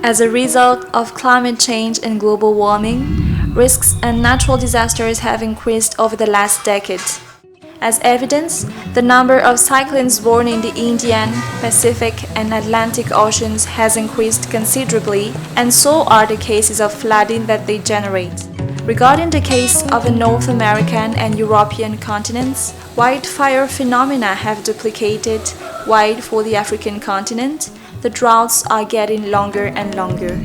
As a result of climate change and global warming, risks and natural disasters have increased over the last decade. As evidence, the number of cyclones born in the Indian, Pacific, and Atlantic Oceans has increased considerably, and so are the cases of flooding that they generate. Regarding the case of the North American and European continents, wildfire phenomena have duplicated, while for the African continent, the droughts are getting longer and longer.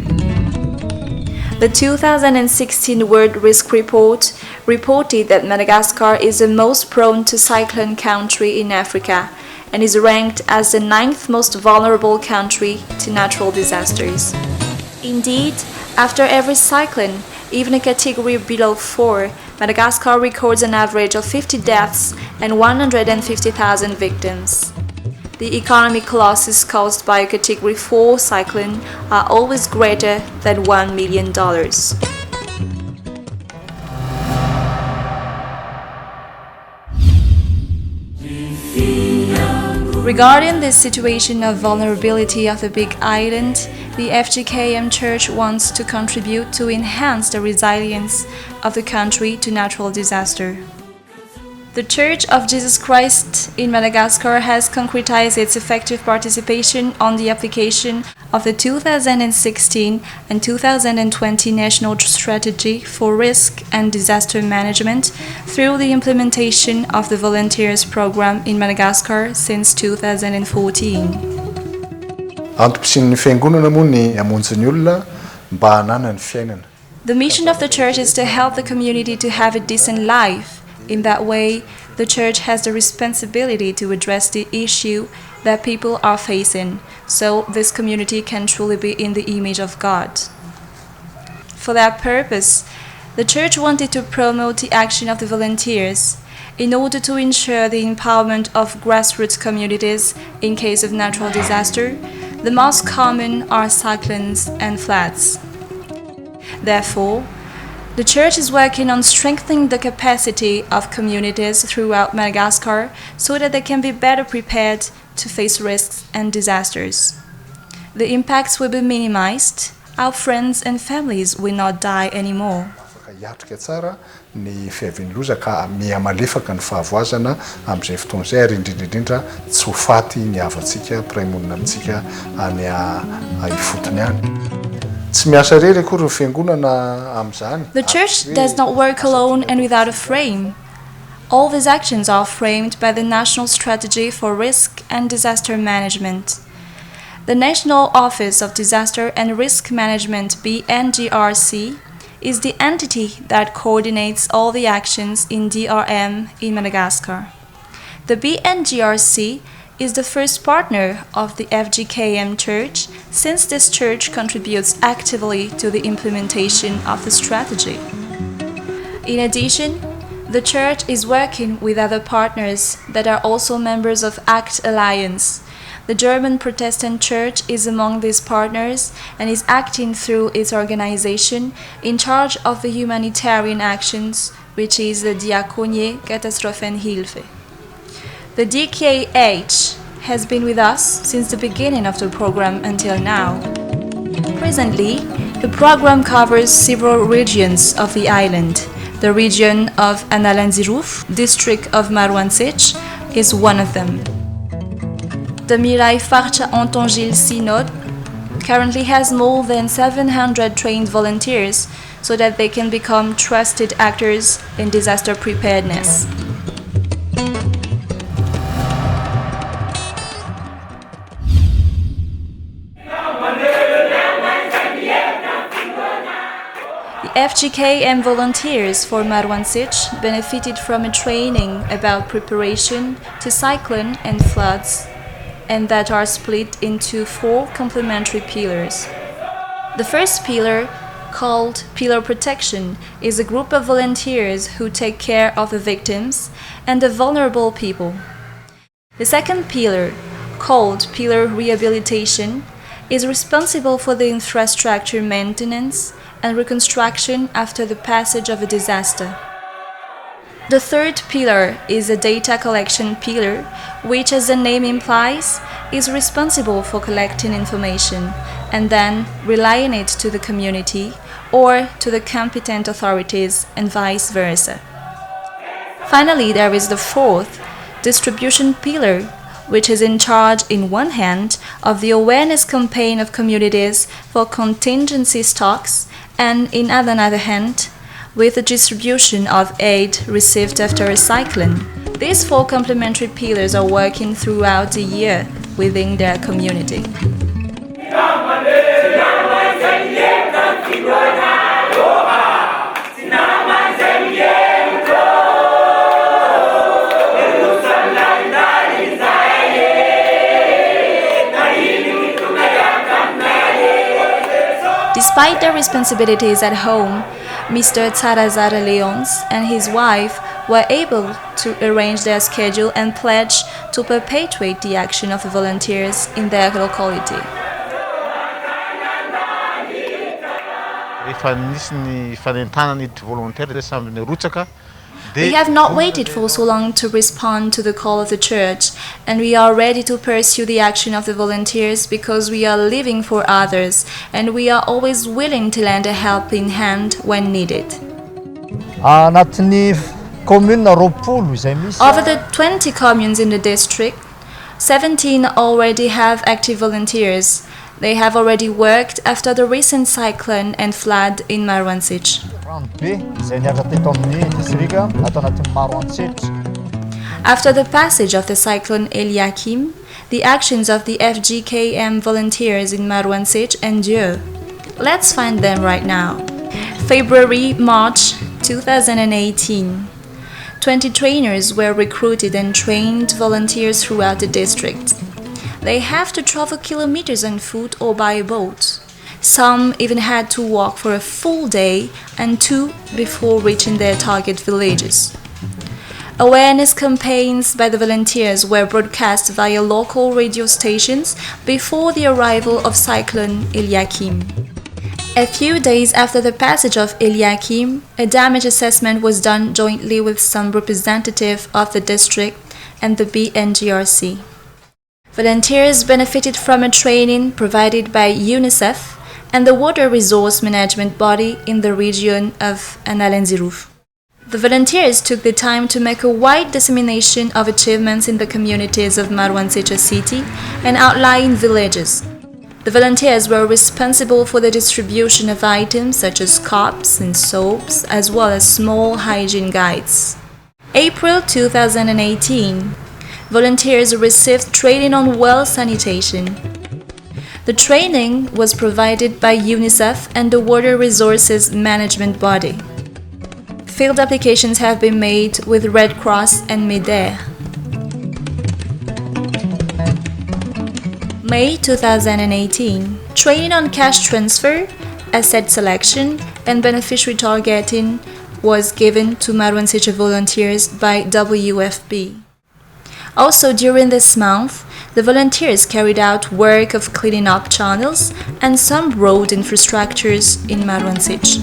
The 2016 World Risk Report reported that Madagascar is the most prone to cyclone country in Africa and is ranked as the 9th most vulnerable country to natural disasters. Indeed, after every cyclone, even a category below 4, Madagascar records an average of 50 deaths and 150,000 victims. The economic losses caused by a Category 4 cyclone are always greater than $1 million. Regarding this situation of vulnerability of the Big Island, the FJKM Church wants to contribute to enhance the resilience of the country to natural disaster. The Church of Jesus Christ in Madagascar has concretized its effective participation on the application of the 2016 and 2020 National Strategy for Risk and Disaster Management through the implementation of the Volontaires program in Madagascar since 2014. The mission of the Church is to help the community to have a decent life. In that way, the Church has the responsibility to address the issue that people are facing, so this community can truly be in the image of God. For that purpose, the Church wanted to promote the action of the volunteers in order to ensure the empowerment of grassroots communities in case of natural disaster. The most common are cyclones and floods. Therefore, the Church is working on strengthening the capacity of communities throughout Madagascar so that they can be better prepared to face risks and disasters. The impacts will be minimized. Our friends and families will not die anymore. The Church does not work alone and without a frame. All these actions are framed by the National Strategy for Risk and Disaster Management. The National Office of Disaster and Risk Management (BNGRC) is the entity that coordinates all the actions in DRM in Madagascar. The BNGRC is the first partner of the FJKM Church, since this church contributes actively to the implementation of the strategy. In addition, the Church is working with other partners that are also members of ACT Alliance. The German Protestant Church is among these partners and is acting through its organization in charge of the humanitarian actions, which is the Diakonie Katastrophenhilfe. The DKH has been with us since the beginning of the program until now. Presently, the program covers several regions of the island. The region of Analanziruf, district of Maroantsetra, is one of them. The Mirai Farcha Antongil Synod currently has more than 700 trained volunteers so that they can become trusted actors in disaster preparedness. FJKM volunteers for Maroantsetra benefited from a training about preparation to cyclone and floods, and that are split into 4 complementary pillars. The first pillar, called Pillar Protection, is a group of volunteers who take care of the victims and the vulnerable people. The second pillar, called Pillar Rehabilitation, is responsible for the infrastructure maintenance and reconstruction after the passage of a disaster. The third pillar is a data collection pillar, which, as the name implies, is responsible for collecting information and then relaying it to the community or to the competent authorities and vice versa. Finally, there is the fourth, distribution pillar, which is in charge, in one hand, of the awareness campaign of communities for contingency stocks, and in another hand, with the distribution of aid received after a cyclone. These four complementary pillars are working throughout the year within their community. Despite their responsibilities at home, Mr. Tarazara Leons and his wife were able to arrange their schedule and pledge to perpetuate the action of the volunteers in their locality. We have not waited for so long to respond to the call of the church, and we are ready to pursue the action of the volunteers because we are living for others, and we are always willing to lend a helping hand when needed. Over the 20 communes in the district, 17 already have active volunteers. They have already worked after the recent cyclone and flood in Maroantsetra. After the passage of the cyclone Eliakim, the actions of the FJKM volunteers in Maroantsetra endure. Let's find them right now. February-March 2018. 20 trainers were recruited and trained volunteers throughout the district. They have to travel kilometers on foot or by boat. Some even had to walk for a full day and two before reaching their target villages. Awareness campaigns by the volunteers were broadcast via local radio stations before the arrival of Cyclone Eliakim. A few days after the passage of Eliakim, a damage assessment was done jointly with some representative of the district and the BNGRC. Volunteers benefited from a training provided by UNICEF and the water resource management body in the region of Analenziruf. The volunteers took the time to make a wide dissemination of achievements in the communities of Maroantsetra city and outlying villages. The volunteers were responsible for the distribution of items such as cups and soaps, as well as small hygiene guides. April 2018. Volunteers received training on well sanitation. The training was provided by UNICEF and the Water Resources Management Body. Field applications have been made with Red Cross and MEDER. May 2018. Training on cash transfer, asset selection, and beneficiary targeting was given to Maroantsetra volunteers by WFP. Also during this month, the volunteers carried out work of cleaning up channels and some road infrastructures in Maroantsetra.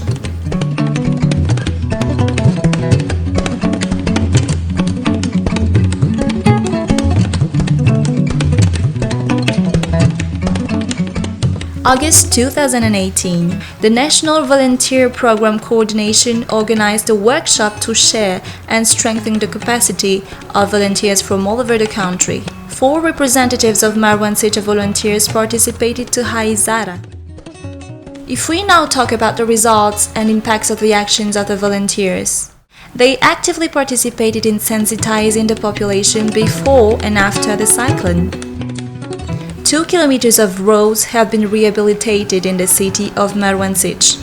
August 2018, the National Volunteer Program Coordination organized a workshop to share and strengthen the capacity of volunteers from all over the country. 4 representatives of Maroantsetra volunteers participated to Haizara. If we now talk about the results and impacts of the actions of the volunteers, they actively participated in sensitizing the population before and after the cyclone. 2 kilometers of roads have been rehabilitated in the city of Maroantsetra.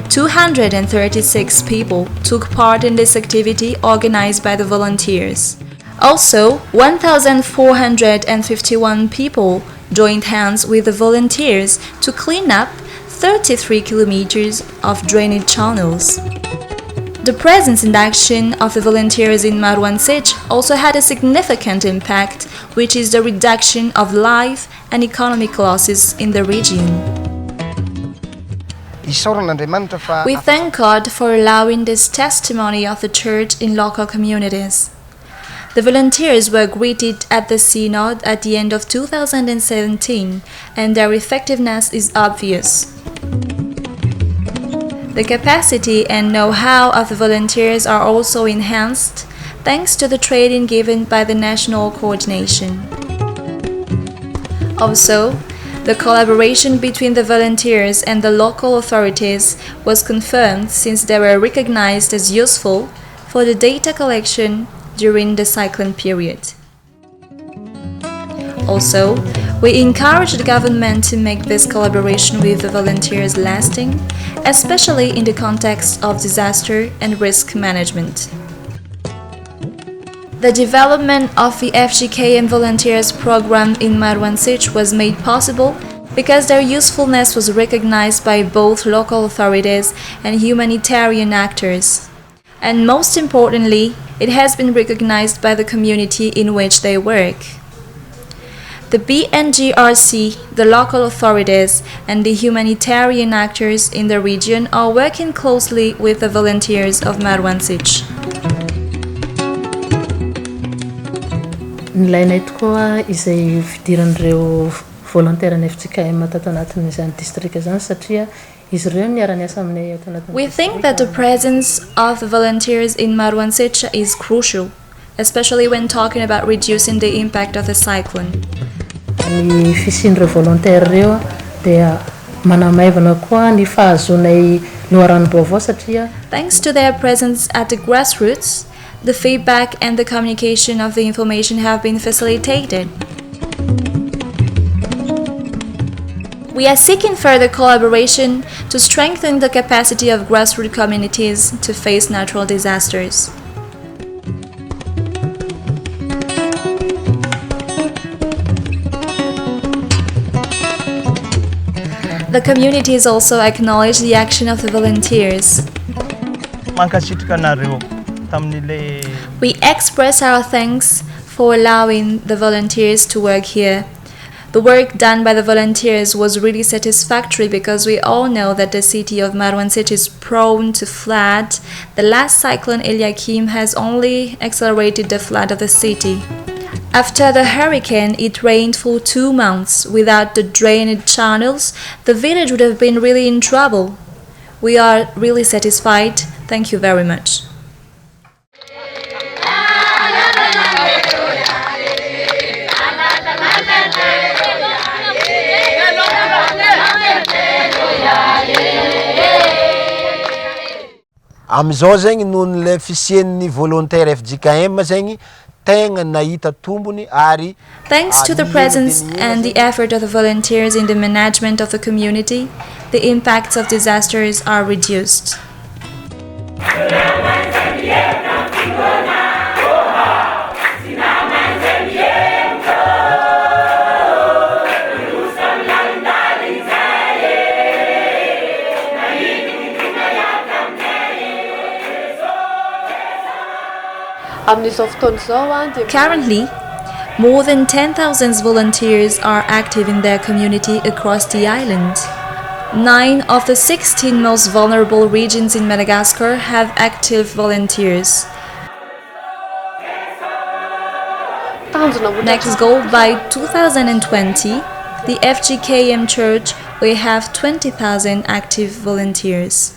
236 people took part in this activity organized by the volunteers. Also, 1,451 people joined hands with the volunteers to clean up 33 kilometers of drainage channels. The presence and action of the volunteers in Maroantsetra also had a significant impact, which is the reduction of life and economic losses in the region. We thank God for allowing this testimony of the Church in local communities. The volunteers were greeted at the synod at the end of 2017, and their effectiveness is obvious. The capacity and know-how of the volunteers are also enhanced thanks to the training given by the national coordination. Also, the collaboration between the volunteers and the local authorities was confirmed since they were recognized as useful for the data collection during the cyclone period. Also, we encourage the government to make this collaboration with the volunteers lasting, especially in the context of disaster and risk management. The development of the FJKM Volunteers program in Maroantsetra was made possible because their usefulness was recognized by both local authorities and humanitarian actors. And most importantly, it has been recognized by the community in which they work. The BNGRC, the local authorities, and the humanitarian actors in the region are working closely with the volunteers of Maroantsetra. Nilainay tokoa izay fidiran'ireo volontaire ny FJKM tato anatin'izany district zany satria izy ireo niara-niasa aminay ato anatin'ny. We think that the presence of the volunteers in Maroantsetra is crucial, especially when talking about reducing the impact of the cyclone. Ny fisian'ireo volontaire ireo dia manamaivana koa ny fahazonay loharano-baovao satria. Thanks to their presence at the grassroots, the feedback and the communication of the information have been facilitated. We are seeking further collaboration to strengthen the capacity of grassroots communities to face natural disasters. The communities also acknowledge the action of the volunteers. We express our thanks for allowing the volunteers to work here. The work done by the volunteers was really satisfactory because we all know that the city of Maroantsetra is prone to flood. The last cyclone Eliakim has only accelerated the flood of the city. After the hurricane, it rained for 2 months. Without the drainage channels, the village would have been really in trouble. We are really satisfied. Thank you very much. Amizao zegny nohon'ny le fisian'ny volontaire FJKM zegny tegna nahita tombony ary. Thanks to the presence and the effort of the volunteers in the management of the community, the impacts of disasters are reduced. Currently, more than 10,000 volunteers are active in their community across the island. 9 of the 16 most vulnerable regions in Madagascar have active volunteers. Next goal, by 2020, the FJKM Church will have 20,000 active volunteers.